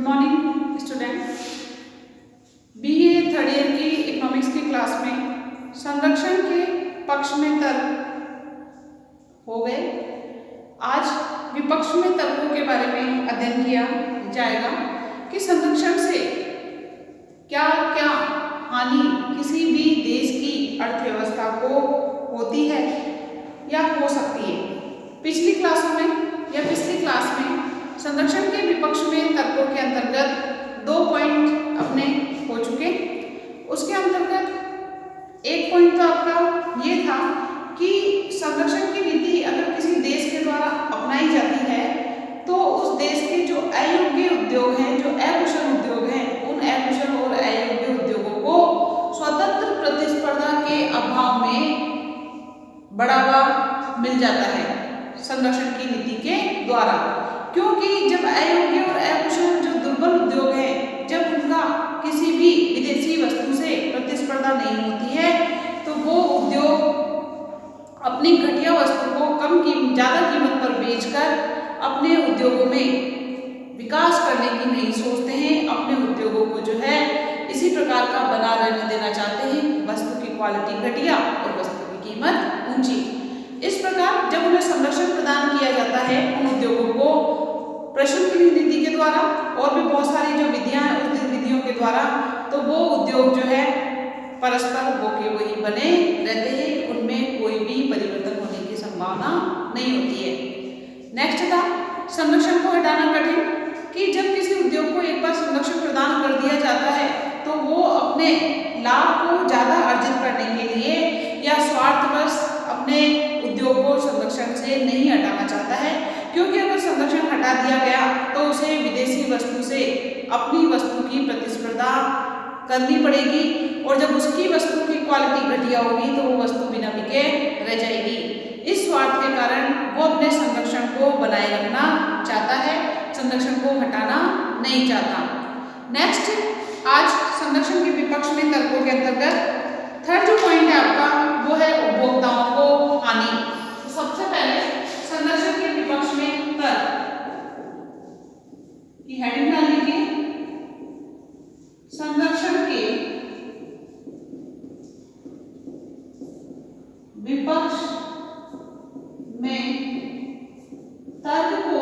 Good morning student. BA third year की economics की class में संरक्षण के पक्ष में तर्क हो गए। आज विपक्ष में तर्कों के बारे में अध्ययन किया जाएगा कि संरक्षण से क्या क्या हानि किसी भी देश की अर्थव्यवस्था को होती है या हो सकती है। पिछली क्लासों में या पिछली क्लास में संरक्षण के विपक्ष में तर्कों के अंतर्गत 2 पॉइंट अपने हो चुके। उसके अंतर्गत एक पॉइंट तो आपका ये था कि संरक्षण की नीति अगर किसी देश के द्वारा अपनाई जाती है तो उस देश के जो अयोग्य उद्योग हैं, जो अकुशल उद्योग हैं, उन अकुशल और अयोग्य उद्योगों को स्वतंत्र प्रतिस्पर्धा के अभाव में बढ़ावा मिल जाता है संरक्षण की नीति के द्वारा। क्योंकि जब अयोग्य और अकुशल जो दुर्बल उद्योग हैं, जब उनका किसी भी विदेशी वस्तु से प्रतिस्पर्धा नहीं होती है तो वो उद्योग अपनी घटिया वस्तु को ज़्यादा कीमत पर बेचकर अपने उद्योगों में विकास करने की नहीं सोचते हैं। अपने उद्योगों को जो है इसी प्रकार का बना रहने देना चाहते हैं, वस्तु की क्वालिटी घटिया और वस्तु की कीमत ऊंची। इस प्रकार जब उन्हें संरक्षण प्रदान किया जाता है उन उद्योगों को प्रशुल्क नीति के द्वारा और भी बहुत सारी जो विधियां हैं उस विधियों के द्वारा, तो वो उद्योग जो है परस्पर वो के वही बने रहते हैं, उनमें कोई भी परिवर्तन होने की संभावना नहीं होती है। नेक्स्ट था संरक्षण को हटाना कठिन, कि जब किसी उद्योग को एक बार संरक्षण प्रदान कर दिया जाता है तो वो अपने लाभ को ज़्यादा अर्जित करने के लिए या स्वार्थवश अपने उद्योग को संरक्षण से नहीं हटाना चाहता है। क्योंकि अगर संरक्षण हटा दिया गया तो उसे विदेशी वस्तु से अपनी वस्तु की प्रतिस्पर्धा करनी पड़ेगी और जब उसकी वस्तु की क्वालिटी घटिया होगी तो वो वस्तु बिना बिके रह जाएगी। इस स्वार्थ के कारण वो अपने संरक्षण को बनाए रखना चाहता है, संरक्षण को हटाना नहीं चाहता। नेक्स्ट आज संरक्षण के विपक्ष में तर्कों के अंतर्गत थर्ड जो पॉइंट है आपका वो है उपभोक्ताओं को हानि। तो सबसे पहले संरक्षण के विपक्ष में तर्क की हेडिंग डाल लीजिए, संरक्षण के विपक्ष में तर्क को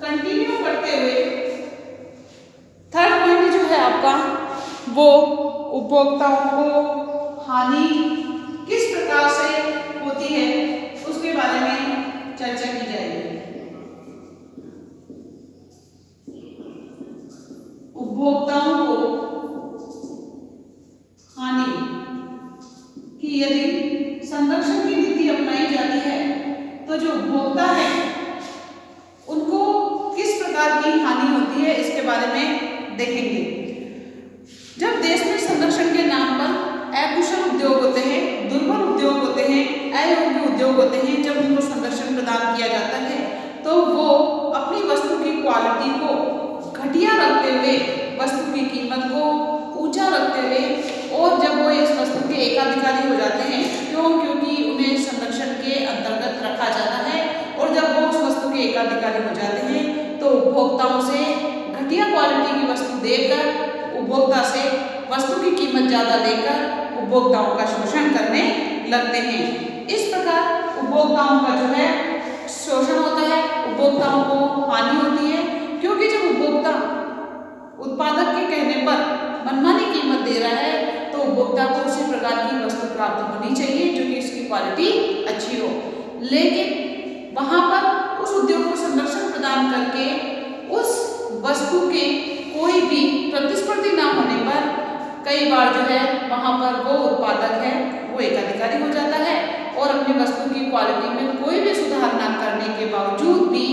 कंटिन्यू करते हुए थर्ड पॉइंट जो है आपका वो उपभोक्ताओं को हानि किस प्रकार से होती है उसके बारे में चर्चा की जाएगी। उपभोक्ताओं को हानि कि यदि संरक्षण की नीति अपनाई जाती है तो जो उपभोक्ता है उनको किस प्रकार की हानि होती है इसके बारे में देखेंगे। जब देश में संरक्षण के नाम पर अकुशल उद्योग होते हैं, दुर्बल उद्योग होते हैं, अयोग्य उद्योग होते हैं, जब उनको संरक्षण प्रदान किया जाता है तो वो अपनी वस्तु की क्वालिटी को घटिया रखते हुए, वस्तु की कीमत को ऊंचा रखते हुए और जब वो इस वस्तु के एकाधिकारी हो जाते हैं क्योंकि उन्हें संरक्षण के अंतर्गत रखा जाता है और जब वो उस वस्तु के एकाधिकारी हो जाते हैं तो उपभोक्ताओं से घटिया क्वालिटी की वस्तु देकर उपभोक्ता से वस्तु की कीमत ज़्यादा लेकर उपभोक्ताओं का शोषण करने लगते हैं। इस प्रकार उपभोक्ताओं का जो है शोषण होता है, उपभोक्ताओं को हानि होती है। क्योंकि जब उपभोक्ता उत्पादक के कहने पर मनमानी कीमत दे रहा है तो उपभोक्ता को उसी प्रकार की वस्तु प्राप्त होनी चाहिए जो कि इसकी क्वालिटी अच्छी हो, लेकिन वहाँ पर उस उद्योग को संरक्षण प्रदान करके उस वस्तु के कोई भी प्रतिस्पर्धी ना होने पर कई बार जो है वहाँ पर वो उत्पादक है वो एकाधिकारी हो जाता है और अपनी वस्तु की क्वालिटी में कोई भी सुधार ना करने के बावजूद भी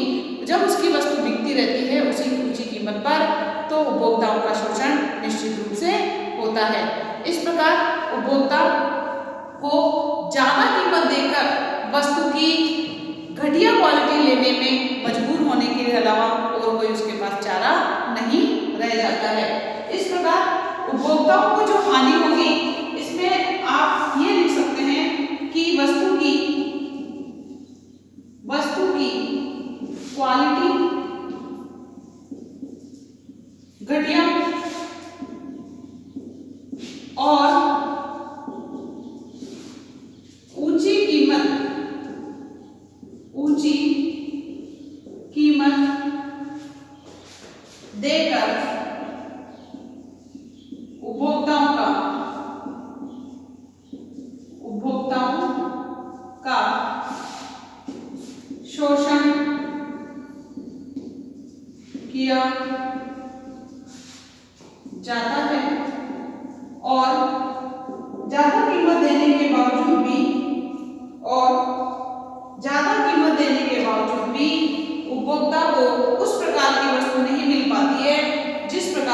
जब उसकी वस्तु बिकती रहती है उसी ऊंची कीमत पर तो उपभोक्ताओं का शोषण निश्चित रूप से होता है। इस प्रकार उपभोक्ता को ज़्यादा कीमत देकर वस्तु की घटिया क्वालिटी लेने में मजबूर होने के अलावा और कोई उसके पास चारा नहीं रह जाता है। इस प्रकार उपभोक्ताओं को जो हानि होगी इसमें आप ये लिख सकते हैं कि वस्तु की क्वालिटी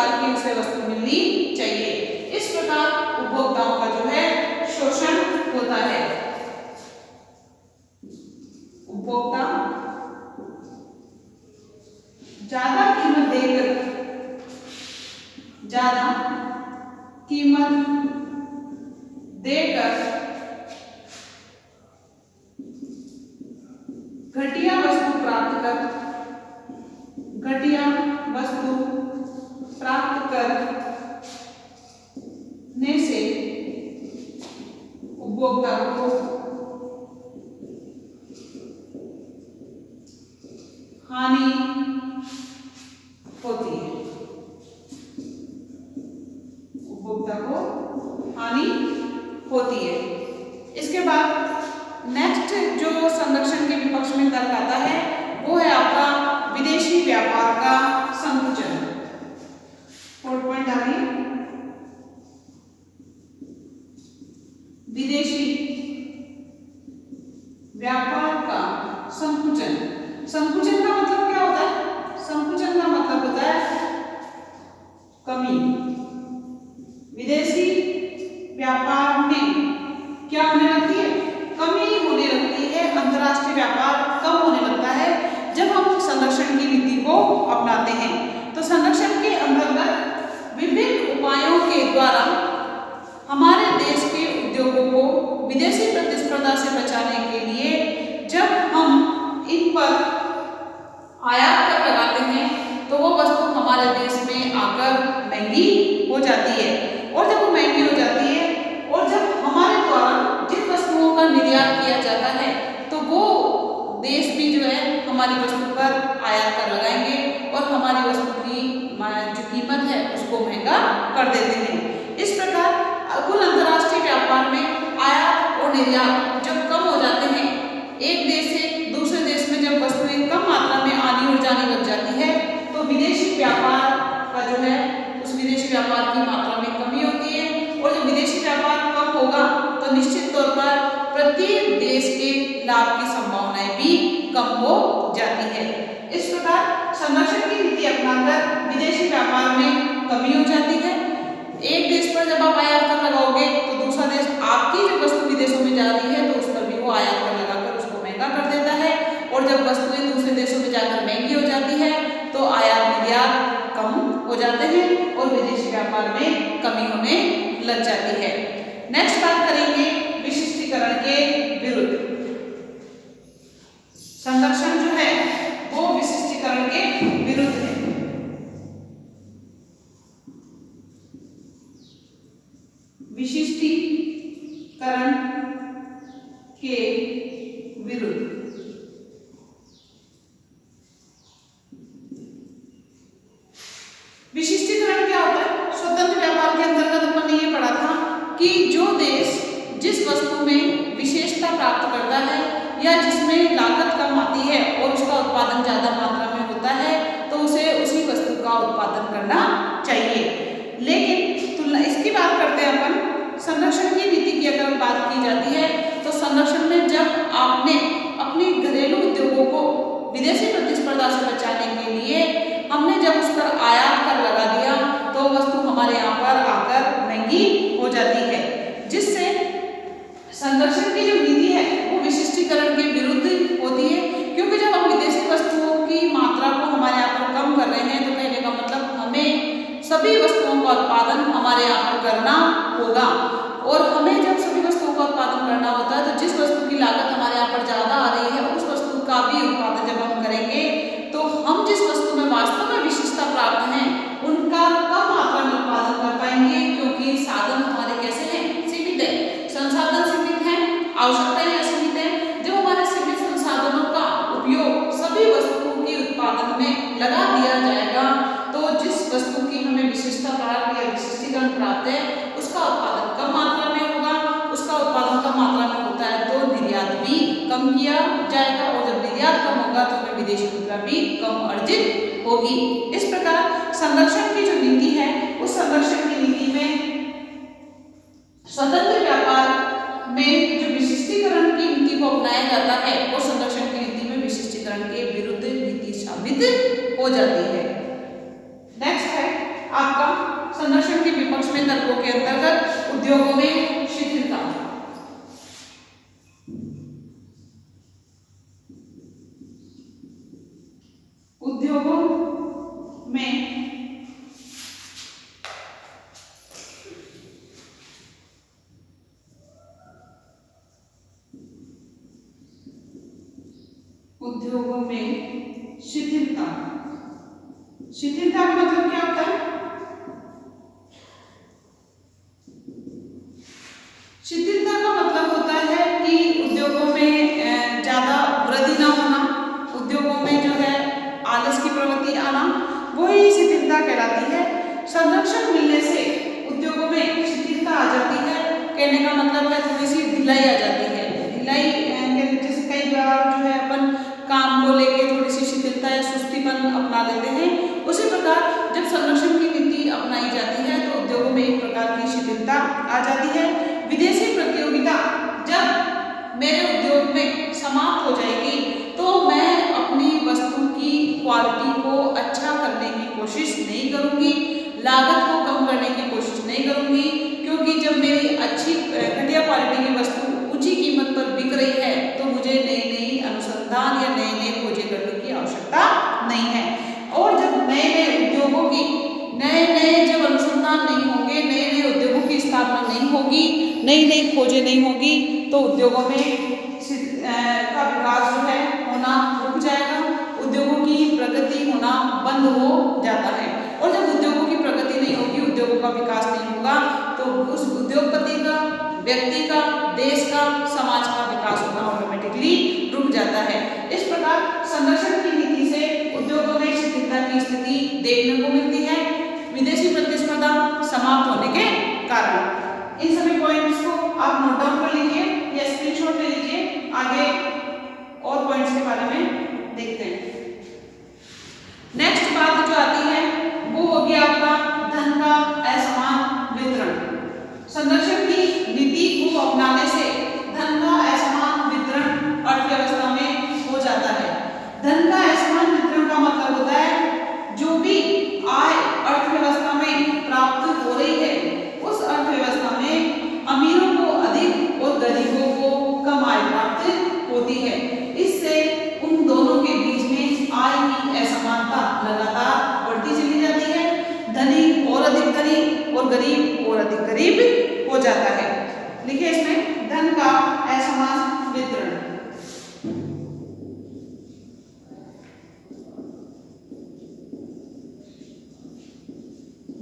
प्रकार की उसे वस्तु मिलनी चाहिए। इस प्रकार उपभोक्ताओं का जो है शोषण होता है। उपभोक्ता ज्यादा कीमत देकर घटिया वस्तु प्राप्त करने से उपभोक्ता को हानि होती है। उपभोक्ता को हानि होती है। इसके बाद नेक्स्ट जो संरक्षण के विपक्ष में तर्क आता है वो है आपका विदेशी व्यापार का संकुचन। 4 पॉइंट आगे, विदेशी व्यापार का संकुचन। संकुचन का मतलब क्या होता है? संकुचन का मतलब होता है कमी। विदेशी व्यापार में क्या होने लगती है? कमी होने लगती है। अंतरराष्ट्रीय व्यापार कम होने लगता है जब हम संरक्षण की नीति को अपनाते हैं। तो संरक्षण के अंतर्गत विभिन्न उपायों के द्वारा हमारे देश के उद्योगों को विदेशी प्रतिस्पर्धा से बचाने के लिए जब हम इन पर आयात कर लगाते हैं तो वो वस्तु हमारे देश में आकर महंगी हो जाती है। और जब वो महंगी हो जाती है और जब हमारे द्वारा जिन वस्तुओं का निर्यात किया जाता है तो वो देश भी जो है हमारी वस्तु पर आयात कर लगाएंगे और हमारी वस्तु की जो कीमत है उसको महंगा कर देते हैं। इस प्रकार कुल अंतरराष्ट्रीय व्यापार में आयात और निर्यात जब कम हो जाते हैं, एक देश से दूसरे देश में जब वस्तुएं कम मात्रा में आनी और जाने लग जाती है तो विदेशी व्यापार का जो है उस विदेशी व्यापार की मात्रा में कमी होती है। और जब विदेशी व्यापार कम होगा तो निश्चित तौर पर प्रत्येक देश के लाभ की संभावनाएं भी कम हो जाती है। इस प्रकार संरक्षण की नीति अपनाकर विदेशी व्यापार में कमी हो जाती है। एक देश पर जब आप आयात कर लगाओगे तो दूसरा देश आपकी जो वस्तु विदेशों में जा रही है तो उस पर भी वो आयात कर लगाकर उसको महंगा कर देता है। और जब वस्तुएं दूसरे देशों में जाकर महंगी हो जाती है तो आयात निर्यात कम हो जाते हैं और विदेशी व्यापार में कमी होने लग जाती है। नेक्स्ट बात करेंगे विशिष्टीकरण के विरुद्ध। संरक्षण जो है वो विशिष्टीकरण के विरुद्ध है। विशिष्टीकरण के विरुद्ध विशिष्टीकरण क्या होता है? स्वतंत्र व्यापार के अंतर्गत अपन ने ये पढ़ा था कि जो देश जिस वस्तु में विशेषता प्राप्त करता है या जिसमें लागत कम आती है और उसका उत्पादन ज्यादा मात्रा में होता है तो उसे उसी वस्तु का उत्पादन करना चाहिए। लेकिन इसकी बात करते हैं अपन संरक्षण की नीति की अगर बात की जाती है तो संरक्षण में जब आपने अपने घरेलू उद्योगों को विदेशी प्रतिस्पर्धा से बचाने के लिए हमने जब उस पर आयात कर लगा दिया तो वस्तु हमारे यहाँ पर आकर महंगी हो जाती है। जिससे संरक्षण की जो नीति है वो विशिष्टीकरण के विरुद्ध होती है। क्योंकि जब हम विदेशी वस्तुओं की मात्रा को हमारे यहाँ पर कम कर रहे हैं तो कहने का मतलब हमें सभी वस्तुओं का उत्पादन हमारे यहाँ पर करना होगा। और हमें जब सभी वस्तुओं का उत्पादन करना होता है तो जिस वस्तु की लागत हमारे यहाँ पर ज्यादा आ रही है उस वस्तु का भी उत्पादन जब हम करेंगे तो हम जिस वस्तु में वास्तव में विशिष्टता प्राप्त है उनका कम मात्रा में उत्पादन कर पाएंगे। क्योंकि साधन हमारे कैसे हैं? सीमित है। संसाधन सीमित है, आवश्यकताएं असीमित है। जब हमारे सीमित संसाधनों का उपयोग सभी वस्तुओं के उत्पादन में लगा दिया जाएगा तो जिस वस्तु की हमें विशिष्टता प्राप्त या विशिष्टीकरण प्राप्त है उसका उत्पादन कम मात्रा में होगा। उसका उत्पादन कम मात्रा में होता है तो निर्यात भी कम किया जाएगा और जब निर्यात कम होगा तो हमें विदेशी मुद्रा भी कम अर्जित होगी। इस प्रकार संरक्षण की जो नीति है उस संरक्षण की नीति में स्वतंत्र व्यापार में जो विशिष्टीकरण की नीति को अपनाया जाता है वो संरक्षण की नीति में विशिष्टीकरण के विरुद्ध नीति साबित हो जाती है। नेक्स्ट है आपका संरक्षण के विपक्ष में तर्कों के अंतर्गत उद्योगों में शिथिलता। उद्योगों में शिथिलता। शिथिलता का मतलब क्या होता है? शिथिलता का मतलब होता है कि उद्योगों में ज्यादा वृद्धि ना होना, उद्योगों में जो है आलस की प्रवृत्ति आना, वही शिथिलता कहलाती है। संरक्षण मिलने से उद्योगों में शिथिलता आ जाती है। कहने का मतलब है थोड़ी सी ढिलाई आ जाती है। ढिलाई जैसे कई बार जो है अपन काम को लेके थोड़ी सी शिथिलता या सुस्तीपन अपना लेते हैं, उसी प्रकार जब संरक्षण की नीति अपनाई जाती है तो उद्योगों में एक प्रकार की शिथिलता आ जाती है। विदेशी प्रतियोगिता जब मेरे उद्योग में समाप्त हो जाएगी तो मैं अपनी वस्तु की क्वालिटी को अच्छा करने की कोशिश नहीं करूंगी, लागत को कम करने की कोशिश नहीं करूंगी, क्योंकि जब मेरी अच्छी घटिया क्वालिटी की वस्तु ऊंची कीमत पर बिक रही है तो मुझे नई नई अनुसंधान या नए नए खोजें करने की आवश्यकता नहीं है। और जब नए नए उद्योगों की जब अनुसंधान नहीं होंगे, नए नए उद्योगों की स्थापना नहीं होगी, नई नई खोजें नहीं होगी, तो उद्योगों में का विकास जो है होना रुक जाएगा, उद्योगों की प्रगति होना बंद हो जाता है। और जब उद्योगों की प्रगति नहीं होगी, उद्योगों का विकास नहीं होगा, तो उस उद्योगपति का, व्यक्ति का, देश का, समाज का विकास होना ऑटोमेटिकली रुक जाता है। इस प्रकार संरक्षण की नीति से उद्योगों में शिथिलता की स्थिति देखने को मिलती है, विदेशी प्रतिस्पर्धा समाप्त होने के कारण। इन सभी पॉइंट्स को आप नोट डाउन कर लीजिए या स्क्रीनशॉट ले लीजिए। आगे और पॉइंट्स के बारे में देखते हैं। नेक्स्ट बात जो आती है वो होगी आपका धन का असमान वितरण। संरक्षण की नीति को अपनाने से धन का असमान वितरण अर्थव्यवस्था में हो जाता है। धन का असमान वितरण का मतलब होता है जो भी आय अर्थव्यवस्था में प्राप्त हो रही है, उस अर्थव्यवस्था में अमीरों को अधिक और गरीबों को कम आय प्राप्त होती है। इससे उन दोनों के बीच में आय की असमानता लगातार बढ़ती चली जाती है। धनी और अधिक धनी और गरीब और अधिक गरीब हो जाता है। लिखिए इसमें धन का असमान वितरण।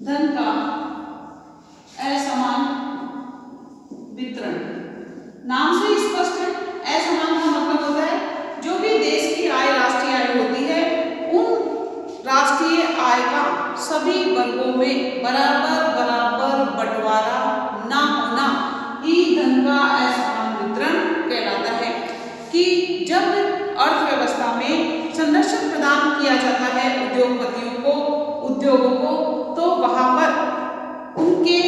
धन का असमान वितरण नाम से स्पष्ट है। असमान का मतलब होता है जो भी देश की आय, राष्ट्रीय आय होती है, उन राष्ट्रीय आय का सभी वर्गों में बराबर बराबर बंटवारा ना होना ही धन का असमान वितरण कहलाता है। कि जब अर्थव्यवस्था में संरक्षण प्रदान किया जाता है उद्योगपतियों को, उद्योगों को, तो वहां पर उनके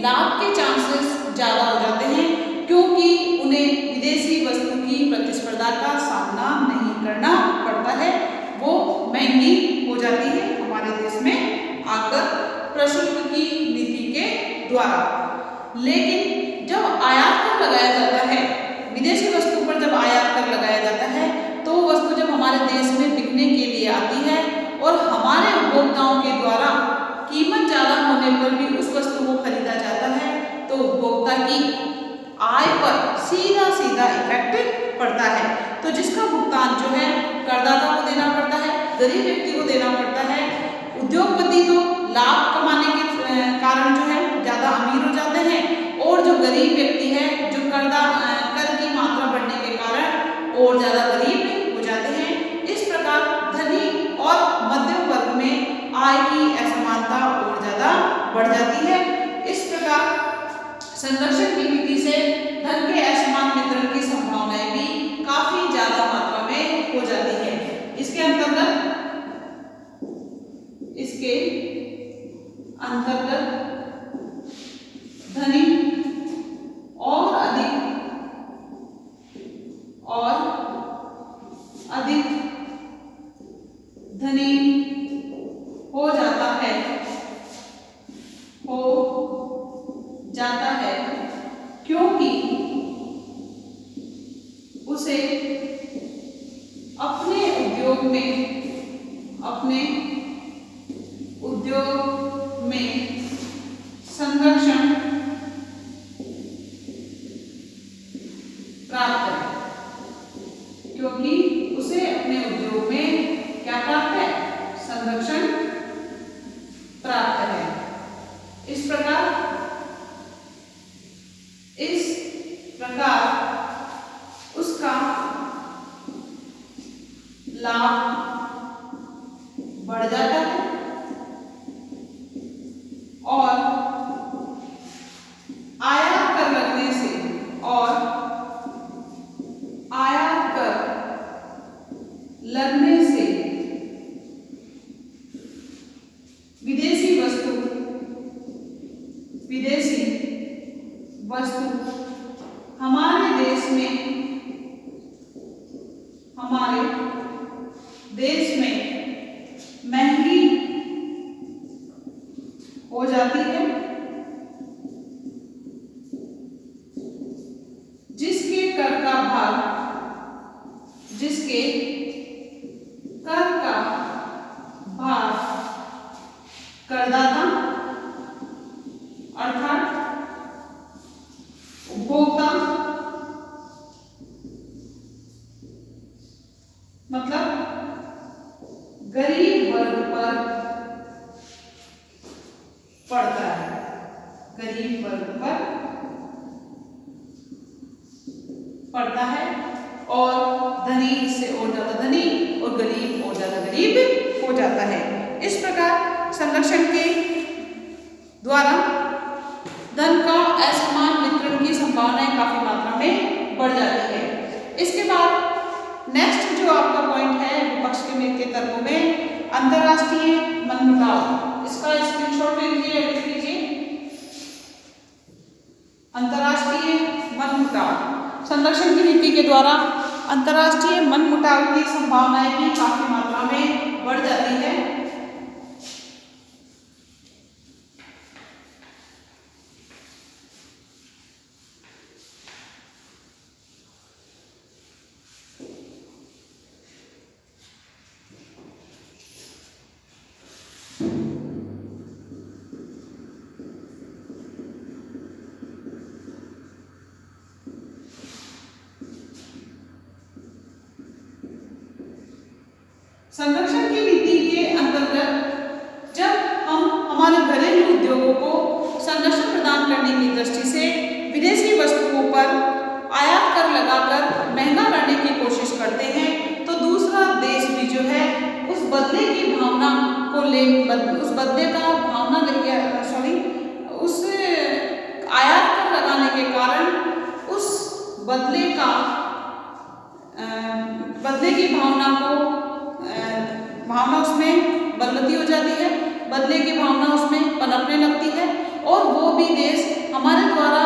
लाभ के चांसेस ज्यादा हो जाते हैं, क्योंकि उन्हें विदेशी वस्तु की प्रतिस्पर्धा का सामना नहीं करना पड़ता है। वो महंगी हो जाती है हमारे देश में आकर प्रशुल्क की नीति के द्वारा। लेकिन जब आयात कर लगाया जाता है, विदेशी वस्तु पर जब आयात कर लगाया जाता है, तो वस्तु जब हमारे देश में बिकने के लिए आती है और हमारे उपभोक्ताओं के द्वारा कीमत ज्यादा होने पर भी उस वस्तु को खरीदा जाता है, तो उपभोक्ता की आय पर सीधा सीधा इफेक्ट पड़ता है। तो जिसका भुगतान जो है करदाता को देना पड़ता है, गरीब व्यक्ति को देना पड़ता है। उद्योगपति तो लाभ कमाने के कारण जो है ज्यादा अमीर हो जाते हैं, और जो गरीब व्यक्ति है, जो कर की मात्रा बढ़ने के कारण और ज्यादा गरीब हो जाते हैं। इस प्रकार धनी और मध्यम वर्ग में आय की असमानता और ज्यादा बढ़ जाती है। इस प्रकार संरक्षण की नीति से धन के असमान वितरण की संभावनाएं भी काफी ज्यादा मात्रा में हो जाती है। इसके अंतर्गत धनी और अधिक धनी हो जाता है, प्रकार उसका लाभ बढ़ जाता है और आयात कर लगने से विदेशी वस्तु हमारे देश में महंगी हो जाती है, जिसके कर का भार करदाता अर्थात उपभोक्ता मतलब गरीब वर्ग पर पड़ता है। गरीब वर्ग पर पड़ता है और धनी इससे और ज्यादा धनी और गरीब और ज्यादा गरीब हो जाता है। इस प्रकार संरक्षण के द्वारा धन का असमान वितरण की संभावनाएं काफी मात्रा में बढ़ जाती है। इसके बाद नेक्स्ट जो आपका पॉइंट है विपक्ष के तर्कों में अंतरराष्ट्रीय मनमुटाव, इसका स्क्रीनशॉट ले लीजिए, लिख लीजिए। अंतरराष्ट्रीय मनमुटाव, संरक्षण की नीति के द्वारा अंतरराष्ट्रीय मनमुटाव की संभावनाएं भी काफी मात्रा में बढ़ जाती है। संरक्षण की नीति के अंतर्गत जब हम हमारे घरेलू उद्योगों को संरक्षण प्रदान करने की दृष्टि से विदेशी वस्तुओं पर आयात कर लगाकर महंगा करने की कोशिश करते हैं, तो दूसरा देश भी जो है उस बदले की भावना को उस आयात कर लगाने के कारण उस बदले की भावना उसमें बलवती हो जाती है, बदले की भावना उसमें पनपने लगती है और वो भी देश हमारे द्वारा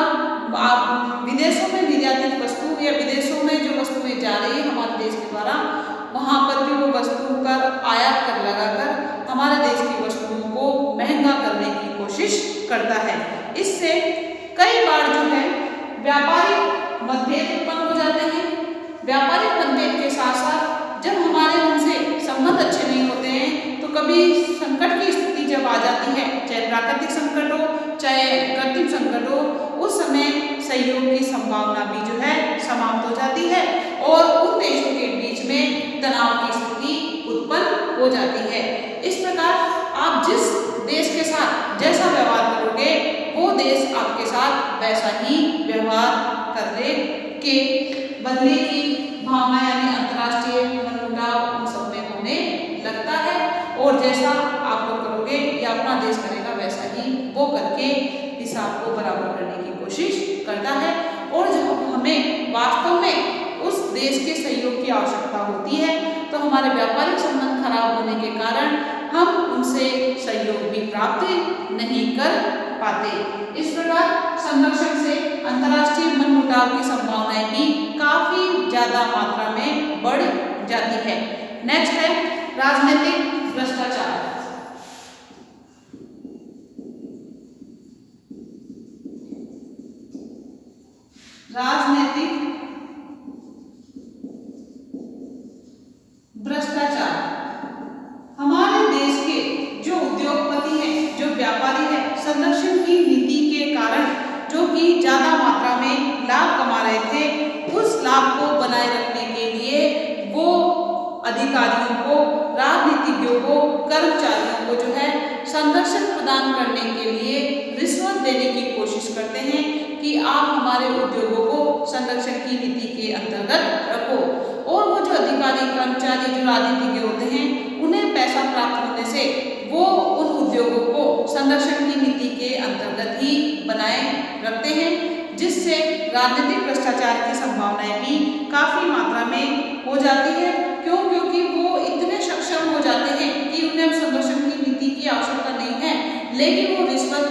विदेशों में निर्यातित वस्तु या विदेशों में जो वस्तुएं जा रही है हमारे देश के द्वारा, वहां पर भी वो वस्तु पर आयात कर लगाकर हमारे देश की वस्तुओं को महंगा करने की कोशिश करता है। इससे कई बार जो है व्यापारिक मतभेद उत्पन्न हो जाते हैं। व्यापारिक मतभेद के साथ साथ जब हमारे उनसे संबंध अच्छे नहीं होते हैं तो कभी संकट की स्थिति जब आ जाती है, चाहे प्राकृतिक संकट हो चाहे कृत्रिम संकट हो, उस समय सहयोग की संभावना भी जो है समाप्त हो जाती है और उन देशों के बीच में तनाव की स्थिति उत्पन्न हो जाती है। इस प्रकार आप जिस देश के साथ जैसा व्यवहार करोगे वो देश आपके साथ वैसा ही व्यवहार करने के बदले की भावना यानी अंतरराष्ट्रीय मनमुटाव उन सब में होने लगता है और जैसा आप लोग करोगे या अपना देश करेगा वैसा ही वो करके हिसाब को बराबर करने की कोशिश करता है। और जब हमें वास्तव में उस देश के सहयोग की आवश्यकता होती है तो हमारे व्यापारिक संबंध खराब होने के कारण हम उनसे सहयोग भी प्राप्त नहीं कर पाते। इस प्रकार संरक्षण से अंतरराष्ट्रीय मनमुटाव की संभावनाएं भी काफी ज्यादा मात्रा में बढ़ जाती है। नेक्स्ट है राजनीतिक भ्रष्टाचार। राजनीतिक भ्रष्टाचार हमारे देश के जो उद्योगपति हैं, जो व्यापारी हैं, संरक्षण की नीति के कारण जो कि ज्यादा मात्रा में लाभ कमा रहे थे, उस लाभ को बनाए रखने के लिए वो अधिकारियों को, राजनीतिज्ञों को, कर्मचारियों को जो है संरक्षण प्रदान करने के लिए रिश्वत देने की कोशिश करते हैं कि आप हमारे उद्योगों को संरक्षण की नीति के अंतर्गत रखो। और वो जो अधिकारी कर्मचारी जो राजनीतिज्ञ होते हैं उन्हें पैसा प्राप्त होने से वो उन उद्योगों को संरक्षण की नीति के अंतर्गत ही बनाए रखते हैं, जिससे राजनीतिक भ्रष्टाचार की संभावनाएं भी काफी मात्रा में हो जाती है। क्योंकि वो इतने सक्षम हो जाते हैं कि उन्हें अब संरक्षण की नीति की आवश्यकता नहीं है, लेकिन वो रिश्वत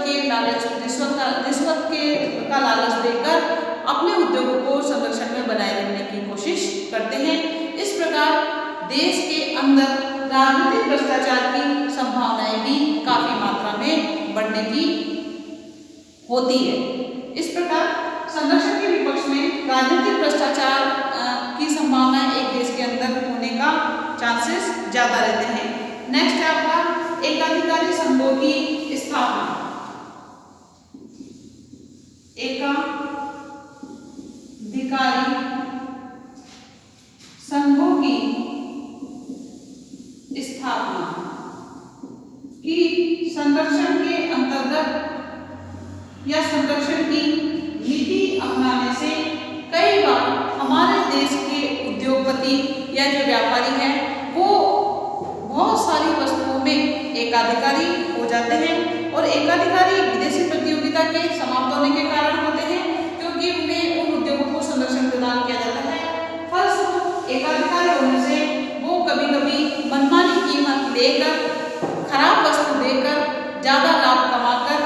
का लालच देकर अपने उद्योगों को संरक्षण में बनाए रखने की कोशिश करते हैं। इस प्रकार देश के अंदर राजनीतिक भ्रष्टाचार की संभावनाएं भी काफी मात्रा में बढ़ने की होती है। इस प्रकार संरक्षण के विपक्ष में राजनीतिक भ्रष्टाचार की संभावना एक देश के अंदर होने का चांसेस ज्यादा रहते हैं। नेक्स्ट है आपका एकाधिकारी संघों की स्थापना। एकाधिकारी संघों की स्थापना की संरक्षण के अंतर्गत या संरक्षण की नीति अपनाने से कई बार हमारे देश के उद्योगपति या जो व्यापारी हैं वो बहुत सारी वस्तुओं में एकाधिकारी हो जाते हैं। और एकाधिकारी विदेशी प्रतियोगिता के समाप्त होने के कारण होते हैं, क्योंकि उन्हें उन उद्योगों को संरक्षण प्रदान किया जाता है। फलस्वरूप एकाधिकारी होने से वो कभी कभी मनमानी कीमत लेकर, खराब वस्तु देकर ज्यादा लाभ कमाकर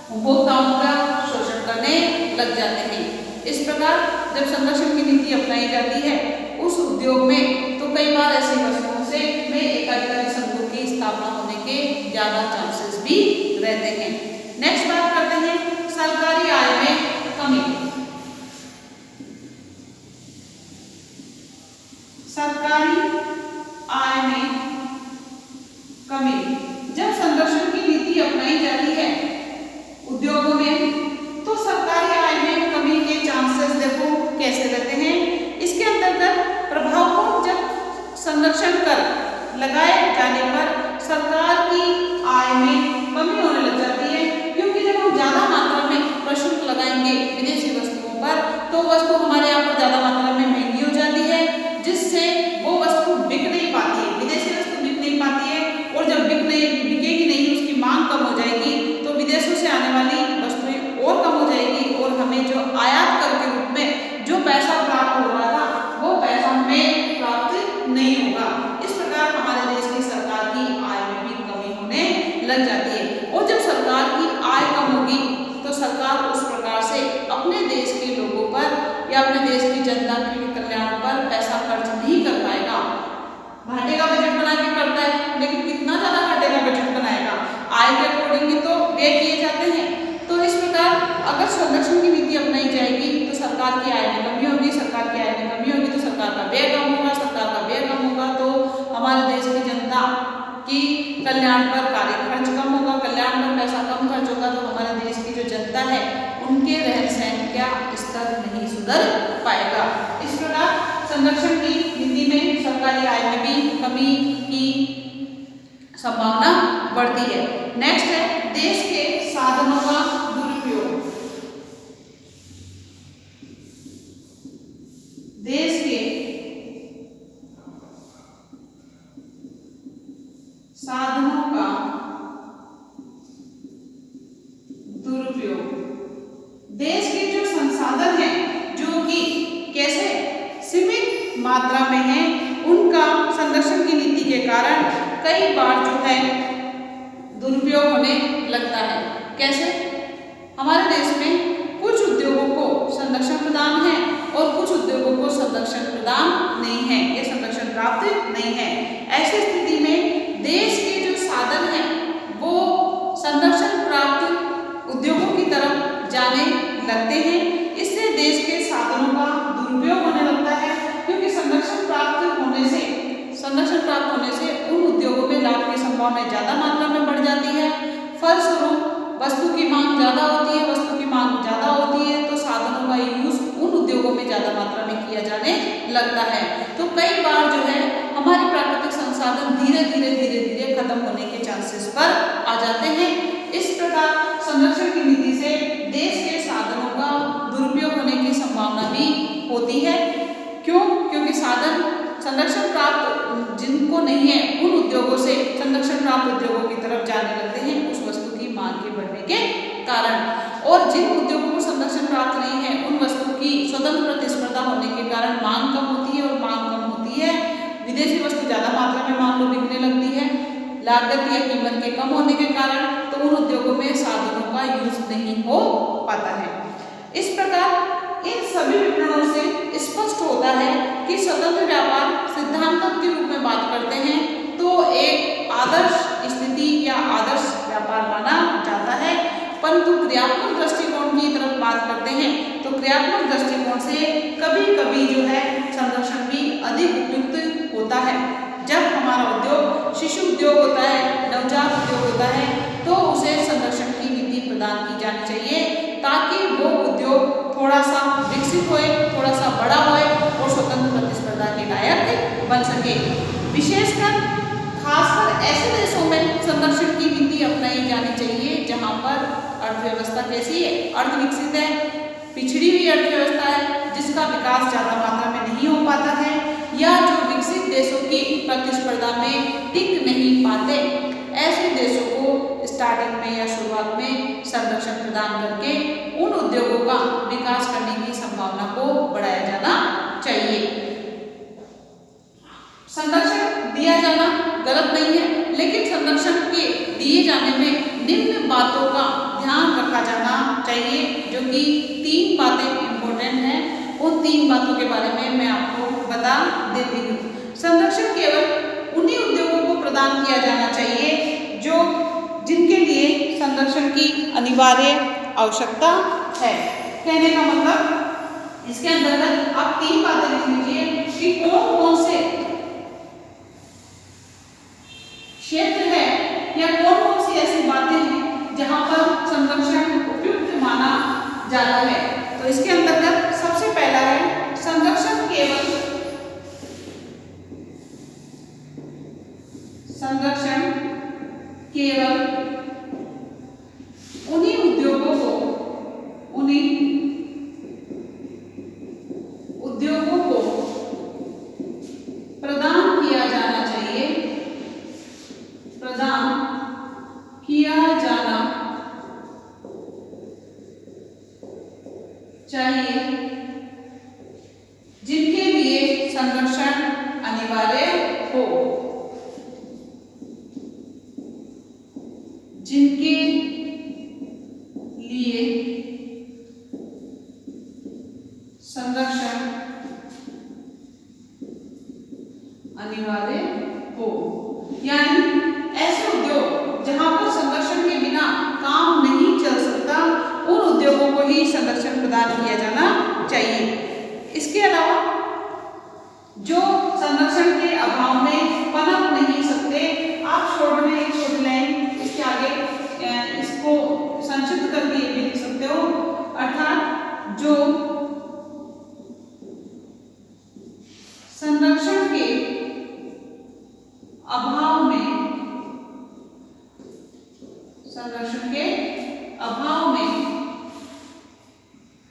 उपभोक्ताओं का शोषण करने लग जाते हैं। इस प्रकार जब संरक्षण की नीति अपनाई जाती है उस उद्योग में, तो कई बार ऐसी वस्तुओं से में एकाधिकारी संघों की स्थापना होने के ज्यादा चांसेस भी रहते हैं। नेक्स्ट बात करते हैं सरकारी आय में कमी। सरकारी आय में कमी। जब संरक्षण की नीति अपनाई जाती है उद्योगों में, तो सरकारी आय में कमी के चांसेस देखो कैसे रहते हैं। इसके अंतर्गत प्रभाव को जब संरक्षण कर लगाए जाने पर सरकार की आय में कमी होने लग जाती है, क्योंकि जब हम ज्यादा मात्रा में प्रशुल्क लगाएंगे विदेशी वस्तुओं पर, तो वस्तु हमारे यहाँ पर ज्यादा मात्रा में महंगी हो जाती है, जिससे वो वस्तु बिक नहीं पाती है, विदेशी वस्तु बिक नहीं पाती है। और जब बिकेगी नहीं, उसकी मांग कम हो जाएगी, तो विदेशों से आने वाली वस्तुएं और कम हो जाएगी और हमें जो आयात कर के रूप में जो पैसा प्राप्त हो रहा था वो पैसा हमें प्राप्त नहीं होगा। इस प्रकार हमारे देश की सरकार की आय में भी कमी होने लग जाती है। और जब सरकार की आय कम होगी तो सरकार उस प्रकार से अपने देश के लोगों पर या अपने देश की जनता के कल्याण पर पैसा खर्च नहीं कर पाएगा। घाटे का बजट बना के करता है, लेकिन कितना ज्यादा घाटे का बजट बनाएगा, आय के अकॉर्डिंग ही तो व्यय किए जाते हैं। तो इस प्रकार अगर संरक्षण की नीति अपनाई जाएगी तो सरकार की आय में कमी होगी, सरकार की आय में कमी होगी तो सरकार का व्यय कम होगा, सरकार का व्यय कम होगा तो हमारे देश की जनता की कल्याण पर कार्य खर्च कम होगा, कल्याण पर पैसा कम खर्च होगा, तो हमारे देश की जो जनता है उनके रहन सहन का स्तर नहीं सुधर पाएगा। इस प्रकार संरक्षण की नीति में सरकारी आय में भी कमी की संभावना बढ़ती है। नेक्स्ट है देश के साधनों का दुरुपयोग। देश के साधनों का दुरुपयोग। देश के जो संसाधन हैं जो कि कैसे सीमित मात्रा में हैं, उनका संरक्षण की नीति के कारण कई बार जो है दुरुपयोग होने लगता है। कैसे? हमारे देश में कुछ उद्योगों को संरक्षण प्रदान है और कुछ उद्योगों को संरक्षण प्रदान नहीं है, ये संरक्षण प्राप्त नहीं है। ऐसी स्थिति में देश के जो साधन हैं वो संरक्षण प्राप्त उद्योगों की तरफ जाने लगते हैं। इससे देश के साधनों का दुरुपयोग होने लगता है, क्योंकि संरक्षण प्राप्त होने से उन उद्योगों में लाभ की संभावना ज्यादा मात्रा में बढ़ जाती है। फलस्वरूप वस्तु की मांग ज्यादा होती है, वस्तु की मांग ज्यादा होती है तो साधनों का यूज उन उद्योगों में ज्यादा मात्रा में किया जाने लगता है। तो कई बार जो है हमारे प्राकृतिक संसाधन धीरे धीरे खत्म होने के चांसेस पर आ जाते हैं। इस प्रकार संरक्षण की नीति से देश के साधनों का दुरुपयोग होने की संभावना भी होती है। क्यों? क्योंकि साधन संरक्षण प्राप्त जिनको नहीं है उन उद्योगों से संरक्षण प्राप्त उद्योगों की तरफ जाने लगते हैं उस वस्तु की मांग के बढ़ने के कारण, और जिन उद्योगों को संरक्षण प्राप्त नहीं है उन वस्तु की स्वतंत्र प्रतिस्पर्धा होने के कारण मांग कम होती है, और मांग कम होती है विदेशी वस्तु ज्यादा मात्रा में मान लो बिकने लगती है, लागत या कीमत के कम होने के कारण, तो उन उद्योगों में साधनों का यूज नहीं हो पाता है। इस प्रकार इन सभी विवरणों से स्पष्ट होता है कि स्वतंत्र व्यापार सिद्धांत के रूप में बात करते हैं तो एक आदर्श स्थिति या आदर्श व्यापार माना जाता है, परंतु क्रियात्मक दृष्टिकोण की तरफ बात करते हैं तो क्रियात्मक दृष्टिकोण से कभी कभी जो है संरक्षण भी अधिक उपयुक्त होता है। जब हमारा उद्योग शिशु उद्योग होता है, नवजात उद्योग होता है, तो उसे संरक्षण की नीति प्रदान की जानी चाहिए ताकि वो उद्योग थोड़ा सा विकसित होए, थोड़ा सा बड़ा होए और स्वतंत्र प्रतिस्पर्धा के लायक बन सके। विशेषकर खासकर ऐसे देशों में संरक्षण की नीति अपनाई जानी चाहिए जहाँ पर अर्थव्यवस्था कैसी है, अर्ध विकसित है, पिछड़ी हुई अर्थव्यवस्था है जिसका विकास ज्यादा मात्रा में नहीं हो पाता है, या जो विकसित देशों की प्रतिस्पर्धा में टिक नहीं पाते, ऐसे देशों को स्टार्टिंग में या शुरुआत में संरक्षण प्रदान करके उन उद्योगों का विकास करने की संभावना को बढ़ाया जाना चाहिए। संरक्षण दिया जाना गलत नहीं है, लेकिन संरक्षण के दिए जाने में निम्न बातों का ध्यान रखा जाना चाहिए, जो कि 3 बातें इंपॉर्टेंट हैं। उन 3 बातों के बारे में मैं आपको बता देती हूँ। संरक्षण केवल उन्हीं उद्योगों को प्रदान किया जाना चाहिए जो जिनके लिए संरक्षण की अनिवार्य आवश्यकता है। कहने का मतलब इसके अंतर्गत आप 3 बातें लिख लीजिए कि कौन कौन से क्षेत्र है या कौन कौन सी ऐसी बातें हैं जहां पर संरक्षण उपयुक्त माना जाता है। तो इसके अंतर्गत सबसे पहला है संरक्षण केवल उन्हीं उद्योगों को प्रदान किया जाना चाहिए जिनके लिए संरक्षण अनिवार्य हो, जिनके लिए संरक्षण अनिवार्य हो, यानी ऐसे उद्योग जहां पर संरक्षण के बिना काम नहीं चल सकता उन उद्योगों को ही संरक्षण प्रदान किया जाना चाहिए। इसके अलावा जो संरक्षण के अभाव में पनप नहीं सकते, आप शॉर्ट में एक छोटी लाइन इसके आगे इसको संक्षिप्त करके भी लिख सकते हो, अर्थात जो संरक्षण के अभाव में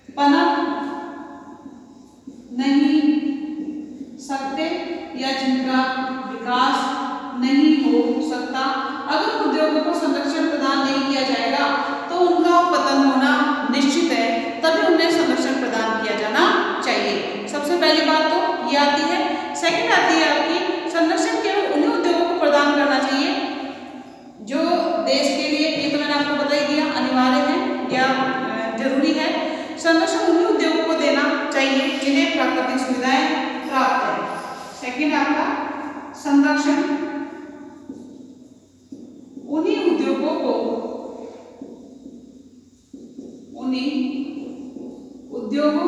पनप नहीं सकते या जिनका विकास नहीं हो सकता, अगर उद्योगों को संरक्षण प्रदान नहीं किया जाएगा तो उनका पतन होना निश्चित है, तभी उन्हें संरक्षण प्रदान किया जाना चाहिए। सबसे पहली बात तो ये आती है। सेकंड आती है आपकी संरक्षण केवल उन्हीं उद्योगों को प्रदान करना चाहिए जो देश के लिए, ये तो मैंने आपको बता ही दिया, अनिवार्य है या जरूरी है। संरक्षण उन्हीं उद्योगों को देना चाहिए जिन्हें प्राकृतिक सुविधाएं प्राप्त है। सेकंड आपका संरक्षण उन्हीं उद्योगों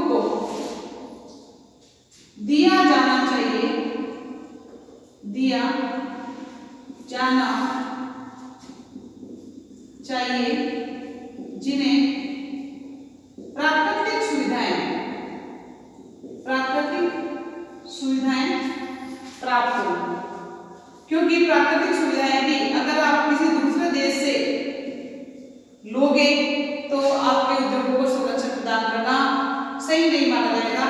को दिया जाना चाहिए जिन्हें प्राकृतिक सुविधाएं प्राप्त हो, क्योंकि प्राकृतिक सुविधाएं भी अगर आप किसी दूसरे देश से लोगे तो आपके उद्योगों को संरक्षण प्रदान करना सही नहीं माना जाएगा।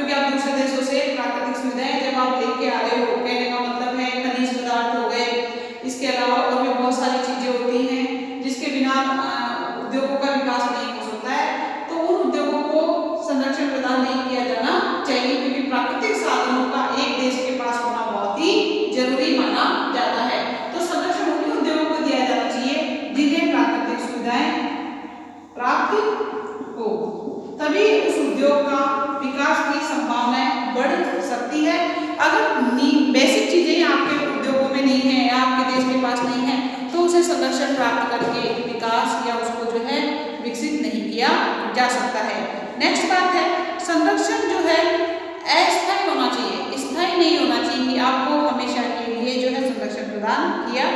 क्योंकि आप दूसरे देशों से प्राकृतिक सुविधाएं जब आप लेके आ रहे हो, कहने का मतलब है खनिज पदार्थ हो गए, इसके अलावा और भी बहुत सारी चीजें होती हैं जिसके बिना उद्योगों का विकास नहीं हो सकता है, तो उन उद्योगों को संरक्षण प्रदान नहीं किया जाना चाहिए, क्योंकि प्राकृतिक साधनों का एक देश के पास होना बहुत ही जरूरी माना जाता है। तो संरक्षण उन्हीं उद्योगों को दिया जाना चाहिए जिन्हें प्राकृतिक सुविधाएं प्राप्त हो, तभी उस उद्योग का विकास की संभावनाएं बढ़ सकती है। अगर बेसिक चीजें आपके उद्योगों में नहीं है या आपके देश के पास नहीं है, तो उसे संरक्षण प्राप्त करके विकास या उसको जो है विकसित नहीं किया जा सकता है। नेक्स्ट बात है, संरक्षण जो है अस्थायी होना चाहिए, स्थायी नहीं होना चाहिए कि आपको हमेशा के लिए जो है संरक्षण प्रदान किया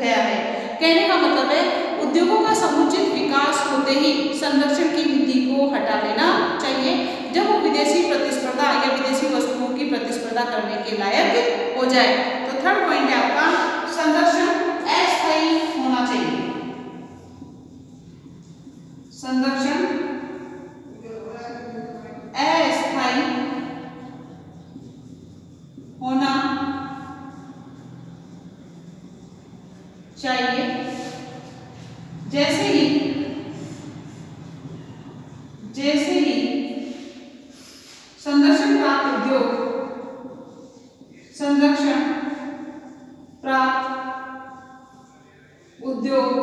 गया है। कहने का मतलब है उद्योगों का समुचित विकास होते ही संरक्षण की नीति को हटा लेना चाहिए जब वो विदेशी प्रतिस्पर्धा या विदेशी वस्तुओं की प्रतिस्पर्धा करने के लायक हो जाए। तो थर्ड पॉइंट है आपका संरक्षण अस्थायी होना चाहिए। संरक्षण अस्थायी होना चाहिए। जैसे ही संरक्षण प्राप्त उद्योग